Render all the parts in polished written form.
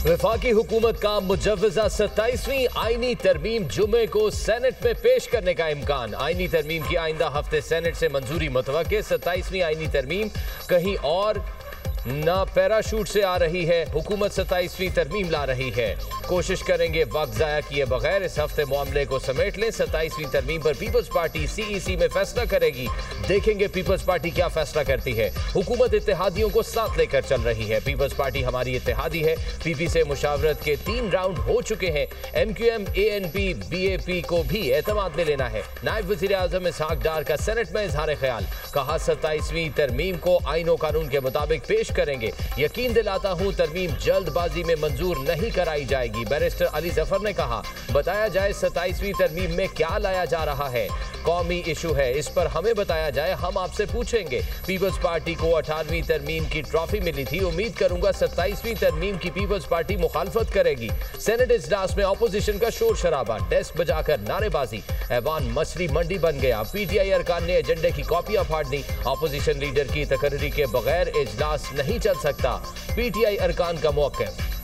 वफाकी हुकूमत का मुजव्वजा 27वीं आईनी तरमीम जुमे को सेनेट में पेश करने का इम्कान। आईनी तरमीम की आइंदा हफ्ते सेनेट से मंजूरी मुतवक्के। 27वीं आईनी तरमीम कहीं और ना पैराशूट से आ रही है, हुकूमत 27वीं तरमीम ला रही है। कोशिश करेंगे वक्त ज़ाया किए बगैर इस हफ्ते मामले को समेट लें। 27वीं तरमीम पर पीपल्स पार्टी सीईसी में फैसला करेगी। देखेंगे पीपल्स पार्टी क्या फैसला करती है। हुकूमत इत्तेहादियों को साथ लेकर चल रही है। पीपल्स पार्टी हमारी इत्तेहादी है। पीपी से मुशावरत के 3 राउंड हो चुके हैं। एमक्यूएम एएनपी बीएपी को भी एतमाद में लेना है। नायब वज़ीर आज़म इसहाक डार का सेनेट में इजहार ख्याल। कहा 27वीं तरमीम को आईन व कानून के मुताबिक पेश करेंगे। यकीन दिलाता हूं तरमीम जल्दबाजी में मंजूर नहीं कराई जाएगी। बैरिस्टर अली जफर ने कहा बताया जाए 27वीं तरमीम में क्या लाया जा रहा है। कौमी इशू है, इस पर हमें बताया जाए, हम आपसे पूछेंगे। पीपल्स पार्टी को 18वीं तरमीम की ट्रॉफी मिली थी। उम्मीद करूंगा 27वीं तरमीम की पीपल्स पार्टी मुखालफत करेगी। सेनेट इजलास में अपोजिशन का शोर शराबा, डेस्क बजाकर नारेबाजी। ऐवान मछली मंडी बन गया। पीटीआई अरकान ने एजेंडे की कॉपियां फाड़ दी। अपोजिशन लीडर की तकर्री के बगैर इजलास नहीं चल सकता। पीटीआई अरकान का मौक़िफ़।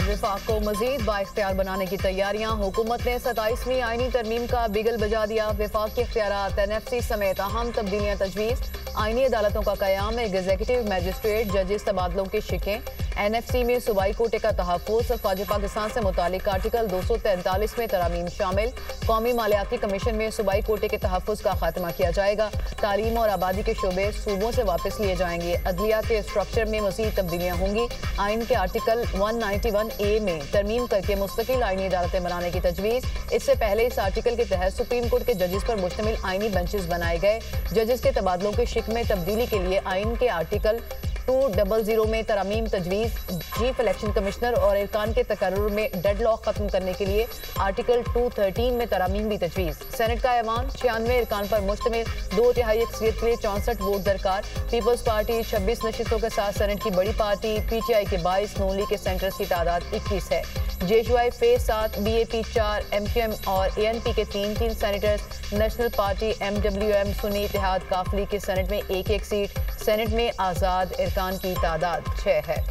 विफाक को मजीद बाइख्तियार बनाने की तैयारियां। हुकूमत ने 27वीं आईनी तरमीम का बिगल बजा दिया। विफाक के इख्तियारात, एनएफसी समेत अहम तब्दीलियां तजवीज़। आईनी अदालतों का क़याम, एग्जीक्यूटिव मजिस्ट्रेट जजेस तबादलों की शिकें। एनएफसी में सूबाई कोटे का तहफ़्फ़ुज़। फ़ौज पाकिस्तान से मुतालिक आर्टिकल 243 में तरामीम शामिल। कौमी मालियाती कमीशन में सूबाई कोटे के तहफ़्फ़ुज़ का खात्मा किया जाएगा। तालीम और आबादी के शोबे सूबों से वापस लिए जाएंगे। अदलिया के स्ट्रक्चर में मज़ीद तब्दीलियाँ होंगी। आइन के आर्टिकल 191A में तरमीम करके मुस्तकिल आईनी अदालतें बनाने की तजवीज़। इससे पहले इस आर्टिकल के तहत सुप्रीम कोर्ट के जजेस पर मुश्तमिल आईनी बेंचेस बनाए गए। जजेस के तबादलों के शिक में तब्दीली के लिए आइन के आर्टिकल 200 में तरामीम तजवीज़। चीफ इलेक्शन कमिश्नर और इरकान के तकर्रुर में डेडलॉक खत्म करने के लिए आर्टिकल 213 में तरामीम भी तजवीज़। सेनेट का ऐवान, 96 इरकान पर मुश्तमिल 2/3 अक्सरियत के लिए 64 वोट दरकार। पीपल्स पार्टी 26 नशिस्तों के साथ सेनेट की बड़ी पार्टी। पीटीआई के 22, नून लीग के सेंटर्स की तादाद 21 है। जेशवाई फेज 7, बीएपी 4, एमक्यूएम और एएनपी के 3 सेनेटर्स। नेशनल पार्टी, एमडब्ल्यूएम, सुन्नी इत्तेहाद, काफली के सेनेट में 1-1 सीट। सेनेट में आज़ाद इरकान की तादाद 6 है।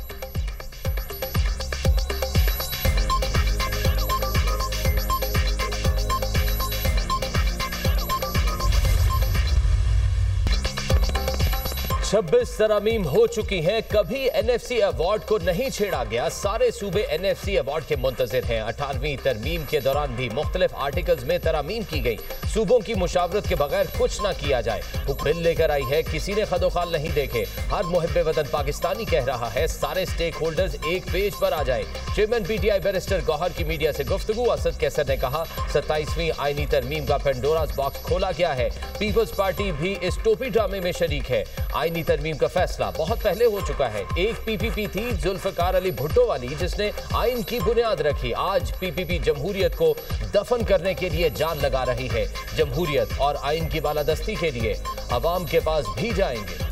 छब्बीस तरामीम हो चुकी हैं। कभी एनएफसी अवार्ड को नहीं छेड़ा गया। सारे सूबे एनएफसी अवार्ड के मुंतजिर हैं। 18वीं तरमीम के दौरान भी मुख्तलिफ आर्टिकल्स में तरामीम की गई। सूबों की मुशावरत के बगैर कुछ ना किया जाए। बिल लेकर आई है, किसी ने खदोखाल नहीं देखे। हर मुहिब्बे वतन पाकिस्तानी कह रहा है सारे स्टेक होल्डर्स एक पेज पर आ जाए। चेयरमैन पीटीआई बैरिस्टर गौहर की मीडिया से गुफ्तगू। असद कैसर ने कहा 27वीं आईनी तरमीम का पेंडोरास बॉक्स खोला गया है। पीपल्स पार्टी भी इस टोपी ड्रामे में शरीक है। आईनी तरमीम का फैसला बहुत पहले हो चुका है। एक पीपीपी थी जुल्फकार अली भुट्टो वाली, जिसने आइन की बुनियाद रखी। आज पीपीपी जमहूरियत को दफन करने के लिए जान लगा रही है। जमहूरियत और आइन की बालादस्ती के लिए अवाम के पास भी जाएंगे।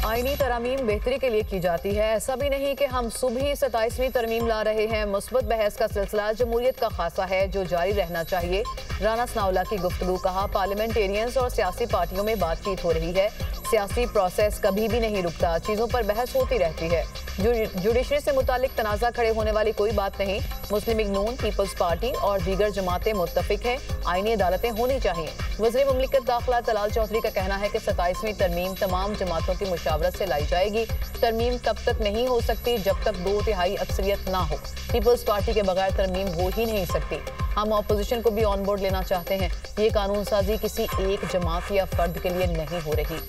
आईनी तरामीम बेहतरी के लिए की जाती है। ऐसा भी नहीं कि हम सुबह ही 27वीं तरमीम ला रहे हैं। मुस्बत बहस का सिलसिला जमहूरियत का खासा है जो जारी रहना चाहिए। राना सनाउल्लाह की गुफ्तगू। कहा पार्लियामेंटेरियंस और सियासी पार्टियों में बातचीत हो रही है। सियासी प्रोसेस कभी भी नहीं रुकता, चीज़ों पर बहस होती रहती है। जुडिशरी से मुतालिक तनाज़ा खड़े होने वाली कोई बात नहीं। मुस्लिम लीग नून, पीपल्स पार्टी और दीगर जमातें मुत्तफिक हैं, आईनी अदालतें होनी चाहिए। वज़ीर मुमलिकत दाखिला तलाल चौधरी का कहना है कि 27वीं तरमीम तमाम जमातों की मुशावरत से लाई जाएगी। तरमीम तब तक नहीं हो सकती जब तक 2/3 अक्सरियत ना हो। पीपल्स पार्टी के बगैर तरमीम हो ही नहीं सकती। हम अपोजिशन को भी ऑन बोर्ड लेना चाहते हैं। ये कानून साजी किसी एक जमात या फर्द के लिए नहीं हो रही।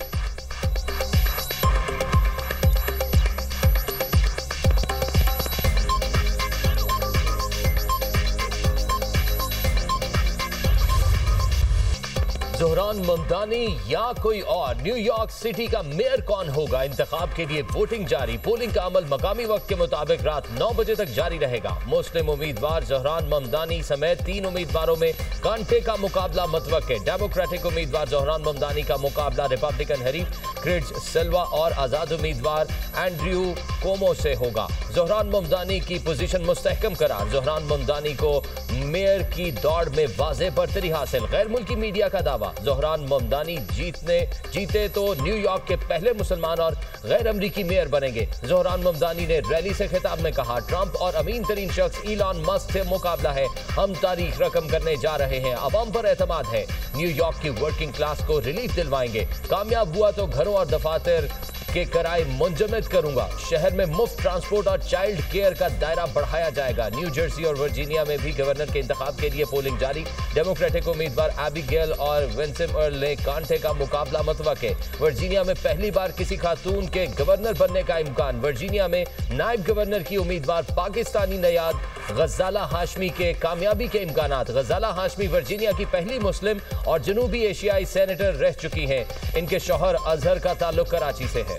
ज़ोहरान ममदानी या कोई और, न्यूयॉर्क सिटी का मेयर कौन होगा, इंतखाब के लिए वोटिंग जारी। पोलिंग का अमल मकामी वक्त के मुताबिक रात 9 बजे तक जारी रहेगा। मुस्लिम उम्मीदवार ज़ोहरान ममदानी समेत 3 उम्मीदवारों में कांटे का मुकाबला मुतवक्के। डेमोक्रेटिक उम्मीदवार ज़ोहरान ममदानी का मुकाबला रिपब्लिकन हरीफ क्रिड्स सिल्वा और आज़ाद उम्मीदवार एंड्रयू कोमो से होगा। ज़ोहरान ममदानी की पोजीशन मुस्तहकम करार। ज़ोहरान ममदानी को मेयर की दौड़ में वाज़ेह बरतरी हासिल। गैर मुल्की मीडिया का दावा, ज़ोहरान ममदानी जीते तो न्यूयॉर्क के पहले मुसलमान और गैर अमरीकी मेयर बनेंगे। ज़ोहरान ममदानी ने रैली से खिताब में कहा, ट्रंप और अमीन तरीन शख्स इलॉन मस्क से मुकाबला है। हम तारीख रकम करने जा रहे हैं, अवाम पर एतमाद है। न्यूयॉर्क की वर्किंग क्लास को रिलीफ दिलवाएंगे। कामयाब हुआ तो घरों और दफातर के किराए मुंजमद करूंगा। शहर में मुफ्त ट्रांसपोर्ट और चाइल्ड केयर का दायरा बढ़ाया जाएगा। न्यू जर्सी और वर्जीनिया में भी गवर्नर के इंतखाब के लिए पोलिंग जारी। डेमोक्रेटिक उम्मीदवार एबिगेल और विंसेम अर्ल ने कांटे का मुकाबला मुतवक्के। वर्जीनिया में पहली बार किसी खातून के गवर्नर बनने का इम्कान। वर्जीनिया में नायब गवर्नर की उम्मीदवार पाकिस्तानी नयाद गजाला हाशमी के कामयाबी के इम्कानात। गजाला हाशमी वर्जीनिया की पहली मुस्लिम और जनूबी एशियाई सेनेटर रह चुकी हैं। इनके शौहर अजहर का ताल्लुक कराची से है।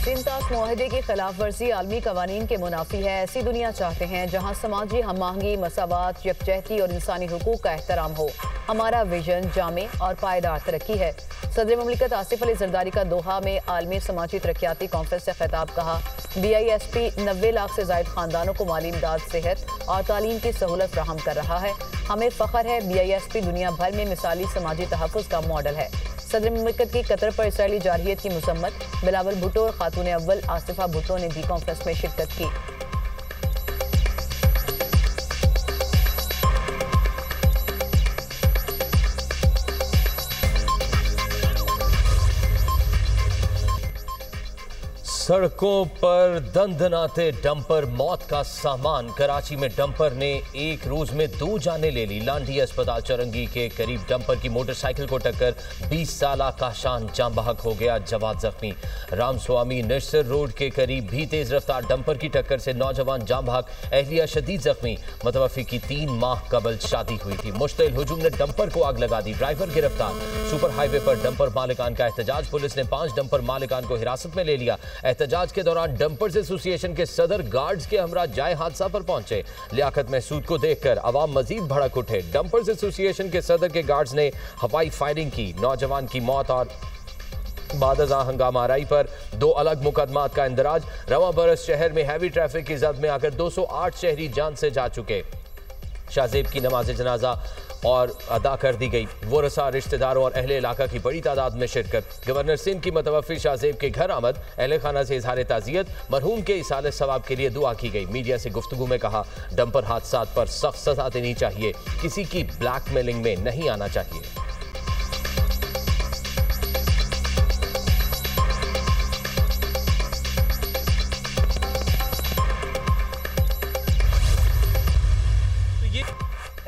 सिंतास मुआहदे की खिलाफ वर्जी आलमी कवानीन के मुनाफी है। ऐसी दुनिया चाहते हैं जहाँ समाजी हम आहंगी, मसावात, यकजहती और इंसानी हुकूक का एहतराम हो। हमारा विजन जामे और पायदार तरक्की है। सदर ममलिकत आसिफ अली जरदारी का दोहा में आलमी समाजी तरक्याती कॉन्फ्रेंस से खिताब। कहा, BISP 90 लाख से ज़ायद खानदानों को माली इमदाद, सेहत और तालीम की सहूलत फराहम कर रहा है। हमें फ़ख्र है, BISP दुनिया भर में मिसाली समाजी तहफ़्फ़ुज़ का मॉडल है। सदर ममलिकत की कतर पर इसराइली जारहियत की मसम्मत। बिलावल भुट्टो और खातून अव्वल आसिफा भुट्टो ने भी कॉन्फ्रेंस में शिरकत की। सड़कों पर दंदनाते डंपर मौत का सामान। कराची में डंपर ने एक रोज में 2 जानें ले ली। लांडी अस्पताल चौरंगी के करीब डंपर की मोटरसाइकिल को टक्कर 20 साला काशान जाम बहक हो गया, जवाद जख्मी। रामस्वामी नरसर रोड के करीब भी तेज रफ्तार डंपर की टक्कर से नौजवान जाम बहक, एहलिया शदीद जख्मी। मुतवफ़ी की 3 माह कबल शादी हुई थी। मुश्तिल हुजूम ने डंपर को आग लगा दी, ड्राइवर गिरफ्तार। सुपर हाईवे पर डंपर मालिकान का एहतजाज, पुलिस ने 5 डंपर मालिकान को हिरासत में ले लिया। एहतजाज के दौरान डंपर्स एसोसिएशन के सदर गार्ड्स के हमरा जाए हादसा पर पहुंचे। लियाकत महसूद को देखकर अवाम मजीद भड़क उठे। डंपर्स एसोसिएशन के सदर के गार्ड्स ने हवाई फायरिंग की। नौजवान की मौत और बादजा हंगामा आराई पर 2 अलग मुकदमात का इंदराज। रवां बरस शहर में हैवी ट्रैफिक की जद में आकर 208 शहरी जान से जा चुके। शाहजेब की नमाज जनाजा और अदा कर दी गई। वरसा, रिश्तेदारों और अहले इलाका की बड़ी तादाद में शिरकत। गवर्नर सिंध की मुतवफ़ी शाहजेब के घर आमद। अहले खाना से इजहार ताज़ियत, मरहूम के इसाले सवाब के लिए दुआ की गई। मीडिया से गुफ्तगू में कहा, डंपर हादसात पर सख्त सजा देनी चाहिए, किसी की ब्लैकमेलिंग में नहीं आना चाहिए।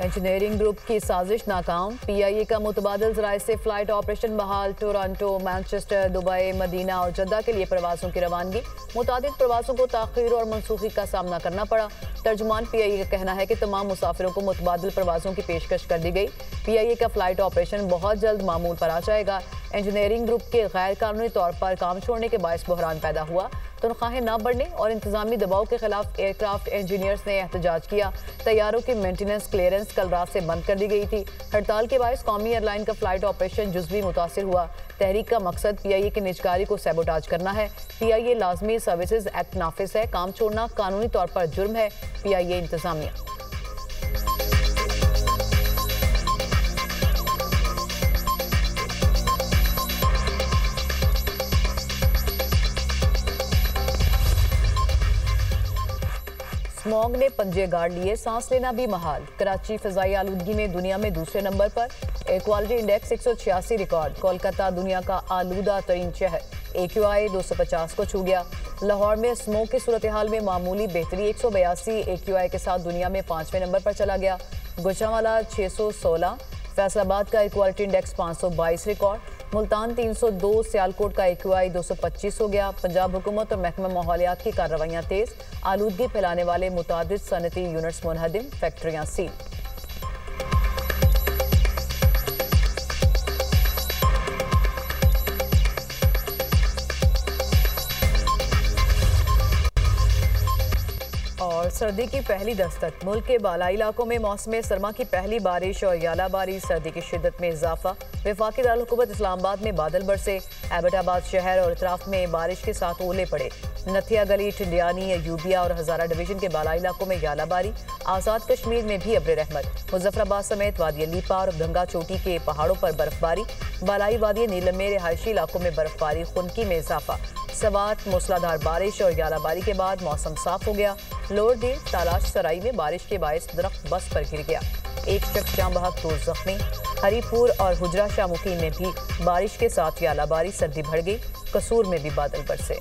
इंजीनियरिंग ग्रुप की साजिश नाकाम। PIA का मुतबादल ज़राए से फ्लाइट ऑपरेशन बहाल। टोरंटो, मैनचेस्टर, दुबई, मदीना और जद्दा के लिए प्रवासों की रवानगी। मुतादिद प्रवासों को ताख़ीर और मनसूखी का सामना करना पड़ा। तर्जुमान PIA का कहना है कि तमाम मुसाफिरों को मुतबादल प्रवासों की पेशकश कर दी गई। PIA का फ्लाइट ऑपरेशन बहुत जल्द मामूल पर आ जाएगा। इंजीनियरिंग ग्रुप के गैर कानूनी तौर पर काम छोड़ने के बायस बहरान पैदा हुआ। तनख्वाहें न बढ़ने और इंतजामी दबाव के खिलाफ एयरक्राफ्ट इंजीनियर्स ने एहतजाज किया। तैयारों की मेंटेनेंस क्लियरेंस कल रात से बंद कर दी गई थी। हड़ताल के बायस कौमी एयरलाइन का फ्लाइट ऑपरेशन जुज़वी मुतासिर हुआ। तहरीक का मकसद PIA की निजकारी को सैबोटाज करना है। PIA लाजमी सर्विसेज एक्ट नाफिज है। काम छोड़ना कानूनी तौर पर जुर्म है। PIA इंतजामिया। स्मॉग ने पंजे गाड़ लिए, सांस लेना भी महाल। कराची फ़िज़ाई आलूदगी में दुनिया में दूसरे नंबर पर। Air quality index 186 record. Kolkata दुनिया का आलूदा तरीन शहर। AQI 250 को छू गया। लाहौर में स्मोक की सूरत हाल में मामूली बेहतरी, 182 AQI के साथ दुनिया में 5वें नंबर पर चला गया। गुजरांवाला 616। फैसलाबाद का air quality index 522 record. Multan 302, Sialkot का AQI 225 हो गया। पंजाब हुकूमत और महकमा माहौलियात की कार्रवाइयाँ तेज, आलूदगी फैलाने वाले मुतादिद सनती यूनिट्स मुनहदिम, फैक्ट्रियाँ सील। और सर्दी की पहली दस्तक, मुल्क के बालाई इलाकों में मौसम सरमा की पहली बारिश और यालाबारी, सर्दी की शिद्दत में इजाफा। वफाकी दारुल-हुकूमत इस्लामाबाद में बादल बरसे, एबटाबाद शहर और इतराफ में बारिश के साथ ओले पड़े। नथिया गली, टिंडियानी, अयूबिया और हजारा डिवीजन के बालाई इलाकों में यालाबारी। आज़ाद कश्मीर में भी अब्र रहमत। मुजफ्फराबाद समेत वादी लीपा और गंगा चोटी के पहाड़ों पर बर्फबारी। बालाई वादी नीलम में रिहायशी इलाकों में बर्फबारी, खुनकी में इजाफा। सवात मूसलाधार बारिश और यालाबारी के बाद मौसम साफ हो गया। लोअर दिल, तालाश सराई में बारिश के बायस दरख्त बस पर गिर गया। एक शख्स जाँ बहक, 2 जख्मी। हरीपुर और हुजरा शाह मुकीम में भी बारिश के साथ यालाबारी, सर्दी बढ़ गई। कसूर में भी बादल बरसे।